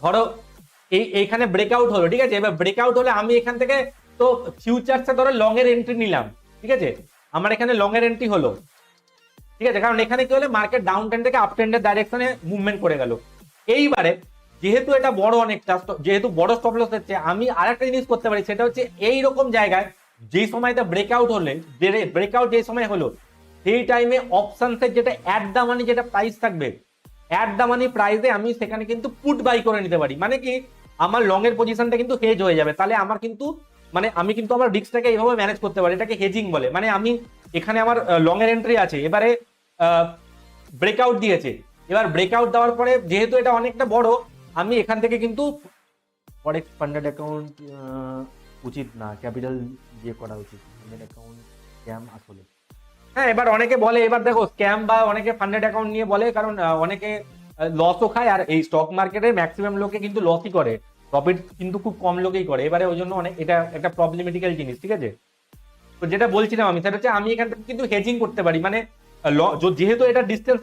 ধরো এইখানে ব্রেকআউট হলো, ঠিক আছে, এবার ব্রেকআউট হলে আমি এখান থেকে তো ফিউচার্সে ধরো লং এর এন্ট্রি নিলাম, ঠিক আছে, আমার এখানে লং এর এন্ট্রি হলো, ঠিক আছে, কারণ এখানে কি হলো মার্কেট ডাউন ট্রেন্ড থেকে আপ ট্রেন্ডের ডাইরেকশনে মুভমেন্ট করে গেল। এইবারে যেহেতু এটা বড় অনেকটা, যেহেতু বড় স্টপ লস হচ্ছে, আমি আরেকটা জিনিস করতে পারি, সেটা হচ্ছে এই রকম জায়গায় যে সময়টা ব্রেকআউট হলে, ব্রেকআউট যে সময় হলো সেই টাইমে অপশনসের যেটা অ্যাট দা মানি যেটা প্রাইস থাকবে, অ্যাট দা মানি প্রাইসে আমি সেখানে কিন্তু পুট বাই করে নিতে পারি। মানে কি, আমার লং এর পজিশনটা কিন্তু হেজ হয়ে যাবে, তাহলে আমার কিন্তু মানে আমি কিন্তু আমার রিস্কটাকে এইভাবে ম্যানেজ করতে পারি, এটাকে হেজিং বলে। মানে আমি এখানে আমার লং এর এন্ট্রি আছে, এবারে ব্রেকআউট দিয়েছে, এবার ব্রেকআউট দেওয়ার পরে যেহেতু এটা অনেকটা বড়, আমি এখান থেকে কিন্তু ফরেক্স ফান্ডেড অ্যাকাউন্ট উচিত না, ক্যাপিটাল দিয়ে করা উচিত, ফান্ডেড অ্যাকাউন্ট স্ক্যাম আসলে। হ্যাঁ, এবার অনেকে বলে, এবার দেখো স্ক্যাম বা অনেকে ফান্ডেড অ্যাকাউন্ট নিয়ে বলে, কারণ অনেকে লসও খায়, আর এই স্টক মার্কেটের ম্যাক্সিমাম লোকে কিন্তু লসই করে, প্রফিট কিন্তু খুব কম লোকেই করে। এবারে ওই জন্য অনেক এটা একটা প্রবলেমেটিক্যাল জিনিস, ঠিক আছে। তো যেটা বলছিলাম আমি, সেটা হচ্ছে আমি এখান থেকে কিন্তু হেজিং করতে পারি, মানে যেহেতু এটা ডিস্টেন্স